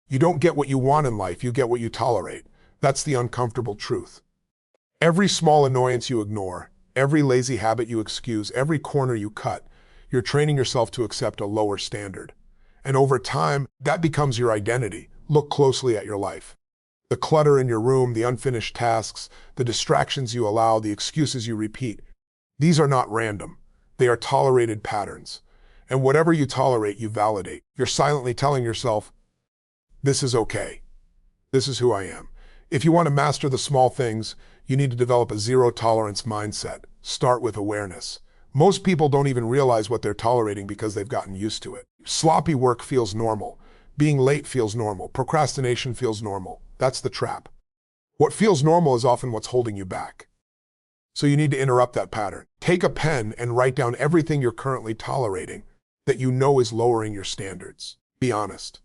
You don't get what you want in life, you get what you tolerate. That's the uncomfortable truth. Every small annoyance you ignore, every lazy habit you excuse, every corner you cut, you're training yourself to accept a lower standard. And over time, that becomes your identity. Look closely at your life. The clutter in your room, the unfinished tasks, the distractions you allow, the excuses you repeat. These are not random. They are tolerated patterns. And whatever you tolerate, you validate. You're silently telling yourself, this is okay. This is who I am. If you want to master the small things, you need to develop a zero-tolerance mindset. Start with awareness. Most people don't even realize what they're tolerating because they've gotten used to it. Sloppy work feels normal. Being late feels normal. Procrastination feels normal. That's the trap. What feels normal is often what's holding you back. So you need to interrupt that pattern. Take a pen and write down everything you're currently tolerating that you know is lowering your standards. Be honest.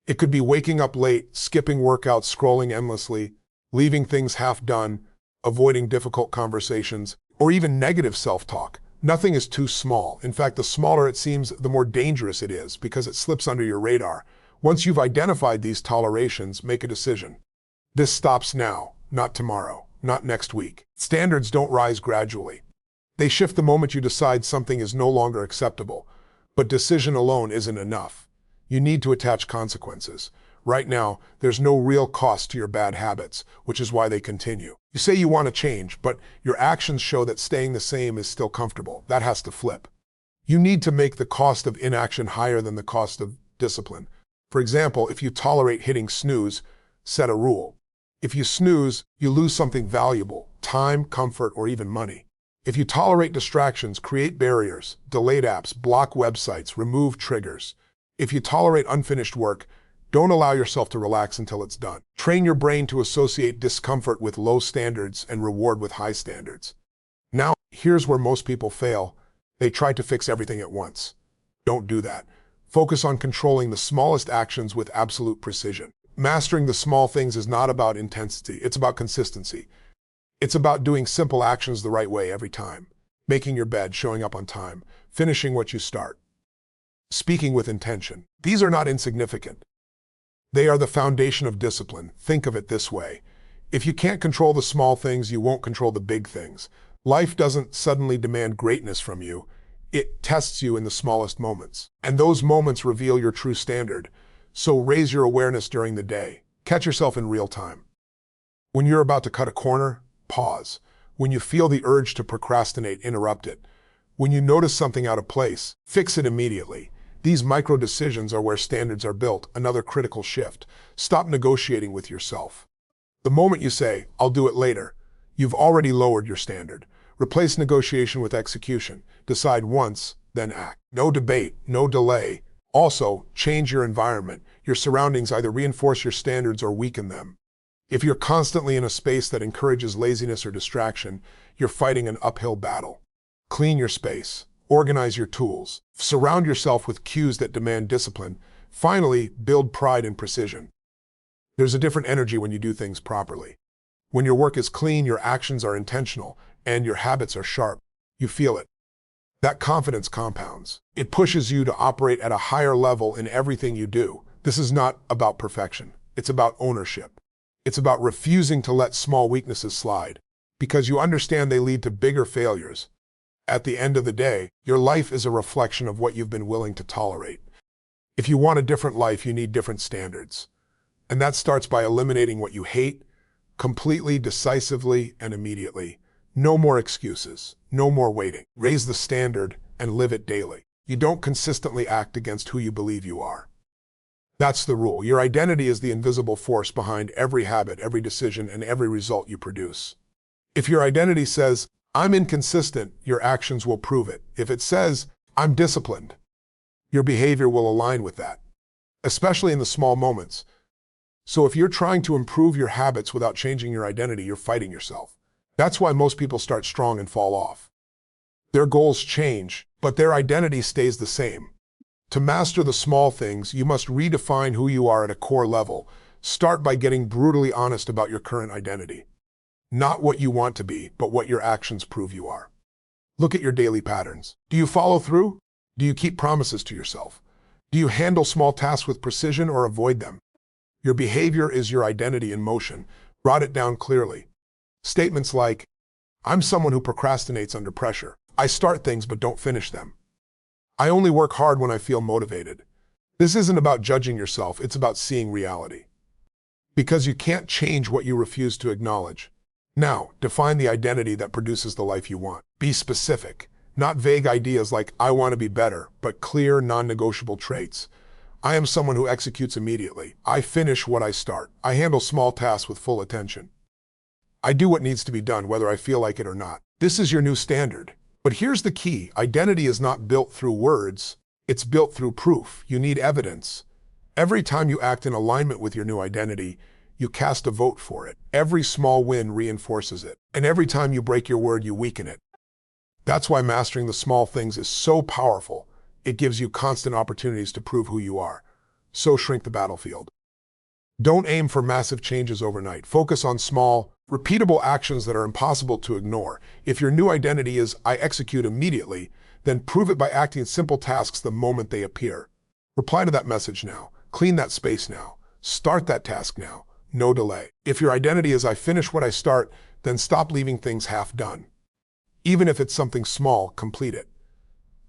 It could be waking up late, skipping workouts, scrolling endlessly, leaving things half done, avoiding difficult conversations, or even negative self-talk. Nothing is too small. In fact, the smaller it seems, the more dangerous it is because it slips under your radar. Once you've identified these tolerations, make a decision. This stops now, not tomorrow, not next week. Standards don't rise gradually. They shift the moment you decide something is no longer acceptable. But decision alone isn't enough. You need to attach consequences. Right now, there's no real cost to your bad habits, which is why they continue. You say you want to change, but your actions show that staying the same is still comfortable. That has to flip. You need to make the cost of inaction higher than the cost of discipline. For example, if you tolerate hitting snooze, set a rule. If you snooze, you lose something valuable, time, comfort, or even money. If you tolerate distractions, create barriers, delete apps, block websites, remove triggers. If you tolerate unfinished work, don't allow yourself to relax until it's done. Train your brain to associate discomfort with low standards and reward with high standards. Now, here's where most people fail. They try to fix everything at once. Don't do that. Focus on controlling the smallest actions with absolute precision. Mastering the small things is not about intensity, it's about consistency. It's about doing simple actions the right way every time. Making your bed, showing up on time, finishing what you start. Speaking with intention. These are not insignificant. They are the foundation of discipline. Think of it this way. If you can't control the small things, you won't control the big things. Life doesn't suddenly demand greatness from you. It tests you in the smallest moments. And those moments reveal your true standard. So raise your awareness during the day. Catch yourself in real time. When you're about to cut a corner, pause. When you feel the urge to procrastinate, interrupt it. When you notice something out of place, fix it immediately. These micro decisions are where standards are built. Another critical shift. Stop negotiating with yourself. The moment you say, I'll do it later, you've already lowered your standard. Replace negotiation with execution. Decide once, then act. No debate, no delay. Also, change your environment. Your surroundings either reinforce your standards or weaken them. If you're constantly in a space that encourages laziness or distraction, you're fighting an uphill battle. Clean your space. Organize your tools. Surround yourself with cues that demand discipline. Finally, build pride and precision. There's a different energy when you do things properly. When your work is clean, your actions are intentional, and your habits are sharp. You feel it. That confidence compounds. It pushes you to operate at a higher level in everything you do. This is not about perfection. It's about ownership. It's about refusing to let small weaknesses slide, because you understand they lead to bigger failures. At the end of the day, your life is a reflection of what you've been willing to tolerate. If you want a different life, you need different standards. And that starts by eliminating what you hate, completely, decisively, and immediately. No more excuses. No more waiting. Raise the standard and live it daily. You don't consistently act against who you believe you are. That's the rule. Your identity is the invisible force behind every habit, every decision, and every result you produce. If your identity says, I'm inconsistent, your actions will prove it. If it says, I'm disciplined, your behavior will align with that, especially in the small moments. So if you're trying to improve your habits without changing your identity, you're fighting yourself. That's why most people start strong and fall off. Their goals change, but their identity stays the same. To master the small things, you must redefine who you are at a core level. Start by getting brutally honest about your current identity. Not what you want to be, but what your actions prove you are. Look at your daily patterns. Do you follow through? Do you keep promises to yourself? Do you handle small tasks with precision or avoid them? Your behavior is your identity in motion. Write it down clearly. Statements like, I'm someone who procrastinates under pressure. I start things but don't finish them. I only work hard when I feel motivated. This isn't about judging yourself, it's about seeing reality. Because you can't change what you refuse to acknowledge. Now, define the identity that produces the life you want. Be specific, not vague ideas like, I want to be better, but clear, non-negotiable traits. I am someone who executes immediately. I finish what I start. I handle small tasks with full attention. I do what needs to be done, whether I feel like it or not. This is your new standard. But here's the key. Identity is not built through words. It's built through proof. You need evidence. Every time you act in alignment with your new identity, you cast a vote for it. Every small win reinforces it. And every time you break your word, you weaken it. That's why mastering the small things is so powerful. It gives you constant opportunities to prove who you are. So shrink the battlefield. Don't aim for massive changes overnight. Focus on small, repeatable actions that are impossible to ignore. If your new identity is, I execute immediately, then prove it by acting simple tasks the moment they appear. Reply to that message now. Clean that space now. Start that task now. No delay. If your identity is, I finish what I start, then stop leaving things half done. Even if it's something small, complete it.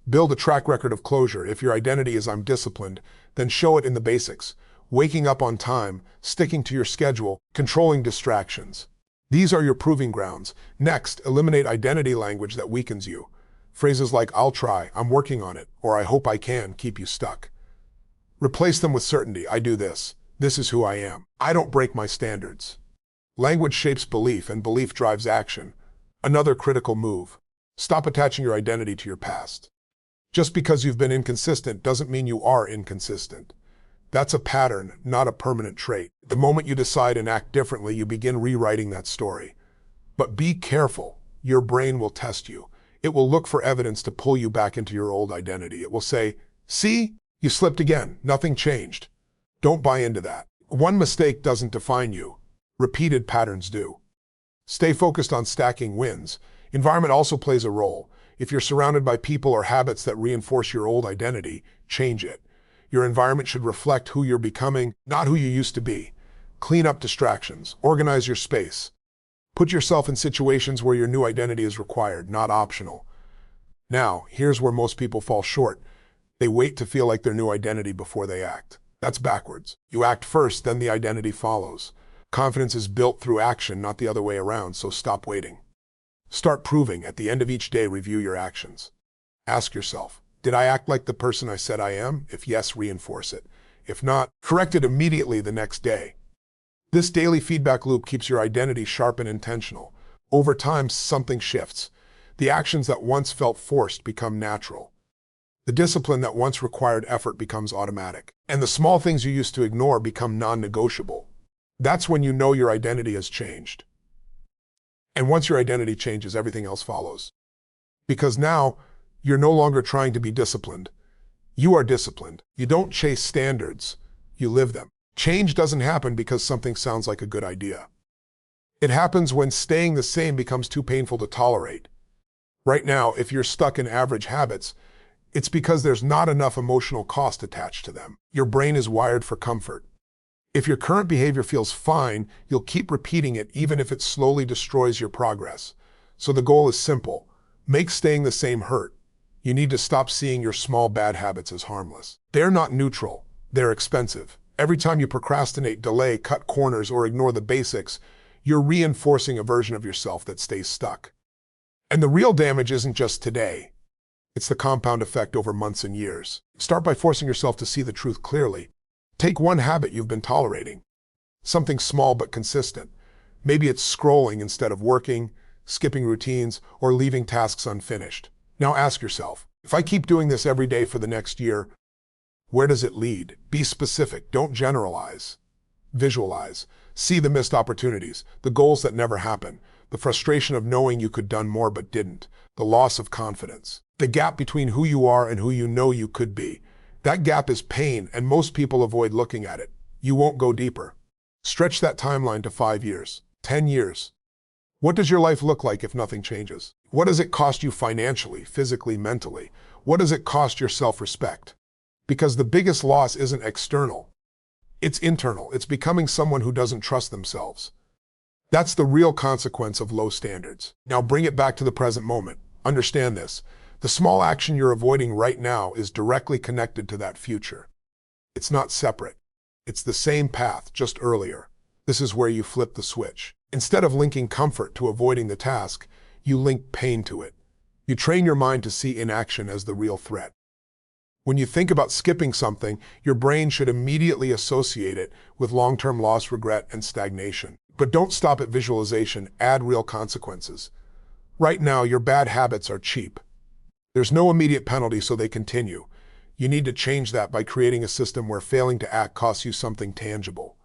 Build a track record of closure. If your identity is, I'm disciplined, then show it in the basics. Waking up on time, sticking to your schedule, controlling distractions. These are your proving grounds. Next, eliminate identity language that weakens you. Phrases like, I'll try, I'm working on it, or I hope I can, keep you stuck. Replace them with certainty. I do this. This is who I am. I don't break my standards. Language shapes belief, and belief drives action. Another critical move. Stop attaching your identity to your past. Just because you've been inconsistent doesn't mean you are inconsistent. That's a pattern, not a permanent trait. The moment you decide and act differently, you begin rewriting that story. But be careful. Your brain will test you. It will look for evidence to pull you back into your old identity. It will say, see, you slipped again. Nothing changed. Don't buy into that. One mistake doesn't define you. Repeated patterns do. Stay focused on stacking wins. Environment also plays a role. If you're surrounded by people or habits that reinforce your old identity, change it. Your environment should reflect who you're becoming, not who you used to be. Clean up distractions. Organize your space. Put yourself in situations where your new identity is required, not optional. Now, here's where most people fall short. They wait to feel like their new identity before they act. That's backwards. You act first, then the identity follows. Confidence is built through action, not the other way around, so stop waiting. Start proving. At the end of each day, review your actions. Ask yourself, did I act like the person I said I am? If yes, reinforce it. If not, correct it immediately the next day. This daily feedback loop keeps your identity sharp and intentional. Over time, something shifts. The actions that once felt forced become natural. The discipline that once required effort becomes automatic. And the small things you used to ignore become non-negotiable. That's when you know your identity has changed. And once your identity changes, everything else follows. Because now, you're no longer trying to be disciplined. You are disciplined. You don't chase standards. You live them. Change doesn't happen because something sounds like a good idea. It happens when staying the same becomes too painful to tolerate. Right now, if you're stuck in average habits, it's because there's not enough emotional cost attached to them. Your brain is wired for comfort. If your current behavior feels fine, you'll keep repeating it even if it slowly destroys your progress. So the goal is simple. Make staying the same hurt. You need to stop seeing your small bad habits as harmless. They're not neutral. They're expensive. Every time you procrastinate, delay, cut corners, or ignore the basics, you're reinforcing a version of yourself that stays stuck. And the real damage isn't just today. It's the compound effect over months and years. Start by forcing yourself to see the truth clearly. Take one habit you've been tolerating. Something small but consistent. Maybe it's scrolling instead of working, skipping routines, or leaving tasks unfinished. Now ask yourself, if I keep doing this every day for the next year, where does it lead? Be specific. Don't generalize. Visualize. See the missed opportunities, the goals that never happen, the frustration of knowing you could done more but didn't, the loss of confidence, the gap between who you are and who you know you could be. That gap is pain, and most people avoid looking at it. You won't go deeper. Stretch that timeline to 5 years, 10 years. What does your life look like if nothing changes? What does it cost you financially, physically, mentally? What does it cost your self-respect? Because the biggest loss isn't external. It's internal. It's becoming someone who doesn't trust themselves. That's the real consequence of low standards. Now bring it back to the present moment. Understand this. The small action you're avoiding right now is directly connected to that future. It's not separate. It's the same path, just earlier. This is where you flip the switch. Instead of linking comfort to avoiding the task, you link pain to it. You train your mind to see inaction as the real threat. When you think about skipping something, your brain should immediately associate it with long-term loss, regret, and stagnation. But don't stop at visualization, add real consequences. Right now, your bad habits are cheap. There's no immediate penalty, so they continue. You need to change that by creating a system where failing to act costs you something tangible.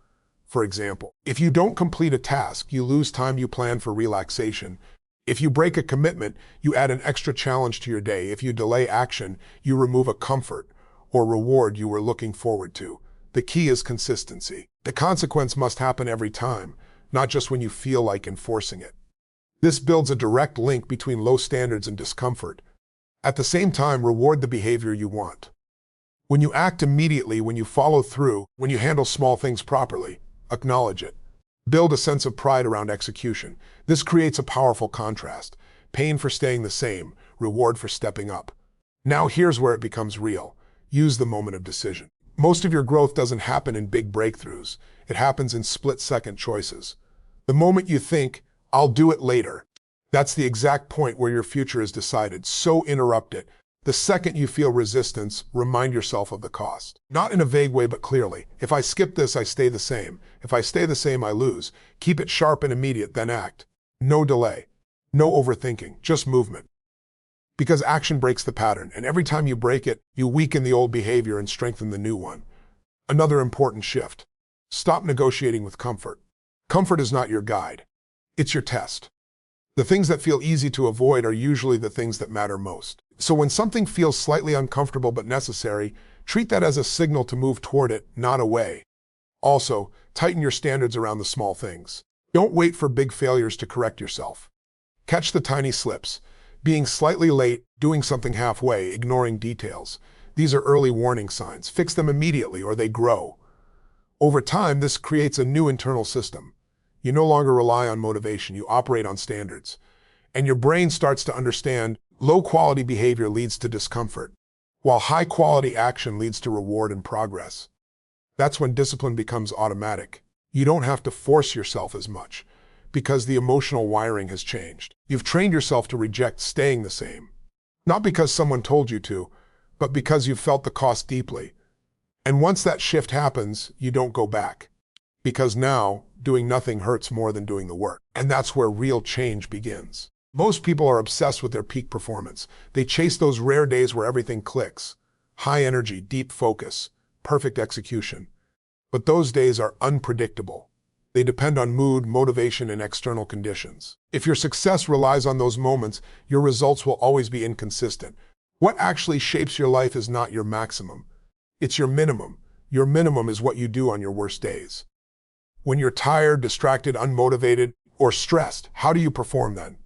For example, if you don't complete a task, you lose time you plan for relaxation. If you break a commitment, you add an extra challenge to your day. If you delay action, you remove a comfort or reward you were looking forward to. The key is consistency. The consequence must happen every time, not just when you feel like enforcing it. This builds a direct link between low standards and discomfort. At the same time, reward the behavior you want. When you act immediately, when you follow through, when you handle small things properly, acknowledge it. Build a sense of pride around execution. This creates a powerful contrast. Pain for staying the same, reward for stepping up. Now here's where it becomes real. Use the moment of decision. Most of your growth doesn't happen in big breakthroughs. It happens in split-second choices. The moment you think, I'll do it later, that's the exact point where your future is decided. So interrupt it. The second you feel resistance, remind yourself of the cost. Not in a vague way, but clearly. If I skip this, I stay the same. If I stay the same, I lose. Keep it sharp and immediate, then act. No delay. No overthinking, just movement. Because action breaks the pattern, and every time you break it, you weaken the old behavior and strengthen the new one. Another important shift. Stop negotiating with comfort. Comfort is not your guide. It's your test. The things that feel easy to avoid are usually the things that matter most. So when something feels slightly uncomfortable but necessary, treat that as a signal to move toward it, not away. Also, tighten your standards around the small things. Don't wait for big failures to correct yourself. Catch the tiny slips. Being slightly late, doing something halfway, ignoring details. These are early warning signs. Fix them immediately or they grow. Over time, this creates a new internal system. You no longer rely on motivation, you operate on standards. And your brain starts to understand low-quality behavior leads to discomfort, while high-quality action leads to reward and progress. That's when discipline becomes automatic. You don't have to force yourself as much, because the emotional wiring has changed. You've trained yourself to reject staying the same. Not because someone told you to, but because you've felt the cost deeply. And once that shift happens, you don't go back. Because now, doing nothing hurts more than doing the work. And that's where real change begins. Most people are obsessed with their peak performance. They chase those rare days where everything clicks. High energy, deep focus, perfect execution. But those days are unpredictable. They depend on mood, motivation, and external conditions. If your success relies on those moments, your results will always be inconsistent. What actually shapes your life is not your maximum. It's your minimum. Your minimum is what you do on your worst days. When you're tired, distracted, unmotivated, or stressed, how do you perform then?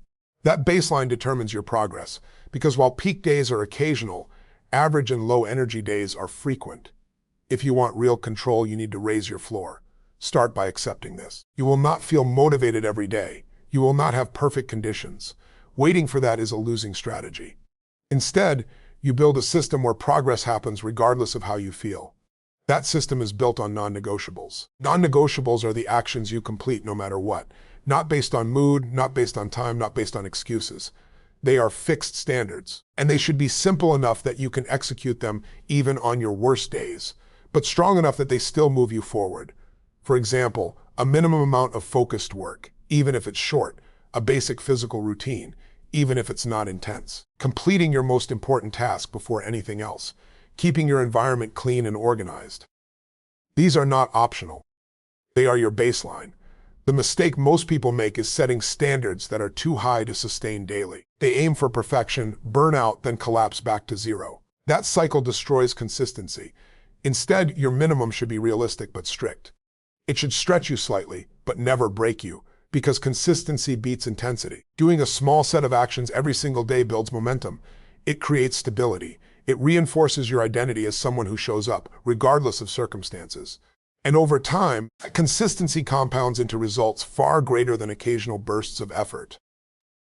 That baseline determines your progress, because while peak days are occasional, average and low energy days are frequent. If you want real control, you need to raise your floor. Start by accepting this. You will not feel motivated every day. You will not have perfect conditions. Waiting for that is a losing strategy. Instead, you build a system where progress happens regardless of how you feel. That system is built on non-negotiables. Non-negotiables are the actions you complete no matter what. Not based on mood, not based on time, not based on excuses. They are fixed standards, and they should be simple enough that you can execute them even on your worst days, but strong enough that they still move you forward. For example, a minimum amount of focused work, even if it's short, a basic physical routine, even if it's not intense. Completing your most important task before anything else. Keeping your environment clean and organized. These are not optional. They are your baseline. The mistake most people make is setting standards that are too high to sustain daily. They aim for perfection, burn out, then collapse back to zero. That cycle destroys consistency. Instead, your minimum should be realistic but strict. It should stretch you slightly, but never break you, because consistency beats intensity. Doing a small set of actions every single day builds momentum. It creates stability. It reinforces your identity as someone who shows up, regardless of circumstances. And over time, consistency compounds into results far greater than occasional bursts of effort.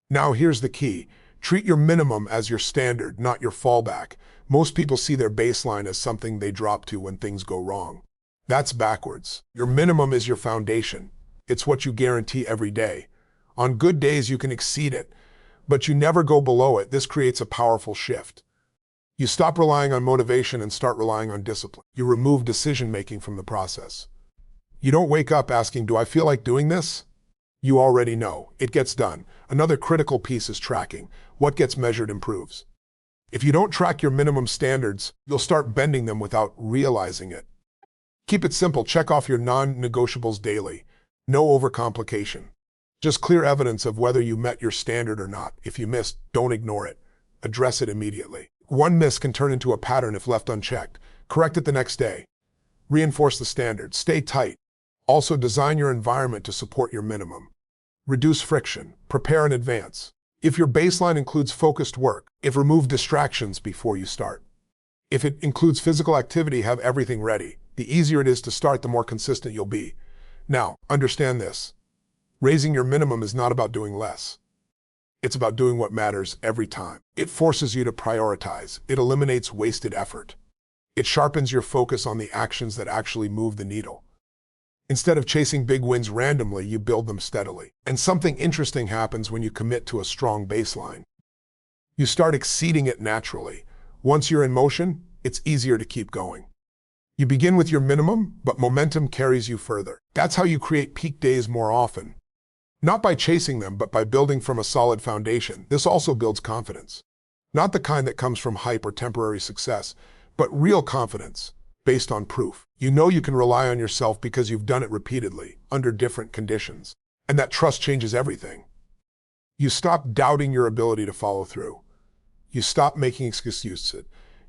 Now here's the key. Treat your minimum as your standard, not your fallback. Most people see their baseline as something they drop to when things go wrong. That's backwards. Your minimum is your foundation. It's what you guarantee every day. On good days, you can exceed it, but you never go below it. This creates a powerful shift. You stop relying on motivation and start relying on discipline. You remove decision-making from the process. You don't wake up asking, do I feel like doing this? You already know. It gets done. Another critical piece is tracking. What gets measured improves. If you don't track your minimum standards, you'll start bending them without realizing it. Keep it simple. Check off your non-negotiables daily. No overcomplication. Just clear evidence of whether you met your standard or not. If you missed, don't ignore it. Address it immediately. One miss can turn into a pattern if left unchecked. Correct it the next day. Reinforce the standard. Stay tight. Also, design your environment to support your minimum. Reduce friction. Prepare in advance. If your baseline includes focused work, remove distractions before you start. If it includes physical activity, have everything ready. The easier it is to start, the more consistent you'll be. Now, understand this. Raising your minimum is not about doing less. It's about doing what matters every time. It forces you to prioritize. It eliminates wasted effort. It sharpens your focus on the actions that actually move the needle. Instead of chasing big wins randomly, you build them steadily. And something interesting happens when you commit to a strong baseline. You start exceeding it naturally. Once you're in motion, it's easier to keep going. You begin with your minimum, but momentum carries you further. That's how you create peak days more often. Not by chasing them, but by building from a solid foundation. This also builds confidence. Not the kind that comes from hype or temporary success, but real confidence, based on proof. You know you can rely on yourself because you've done it repeatedly, under different conditions. And that trust changes everything. You stop doubting your ability to follow through. You stop making excuses.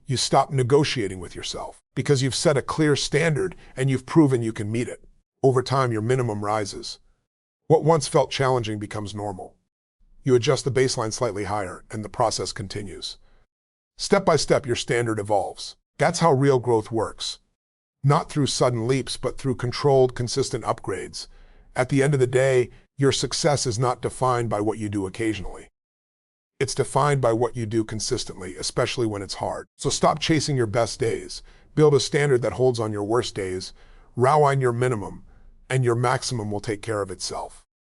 You stop negotiating with yourself, because you've set a clear standard and you've proven you can meet it. Over time, your minimum rises. What once felt challenging becomes normal. You adjust the baseline slightly higher, and the process continues. Step by step, your standard evolves. That's how real growth works. Not through sudden leaps, but through controlled, consistent upgrades. At the end of the day, your success is not defined by what you do occasionally. It's defined by what you do consistently, especially when it's hard. So stop chasing your best days. Build a standard that holds on your worst days. Realign your minimum, and your maximum will take care of itself.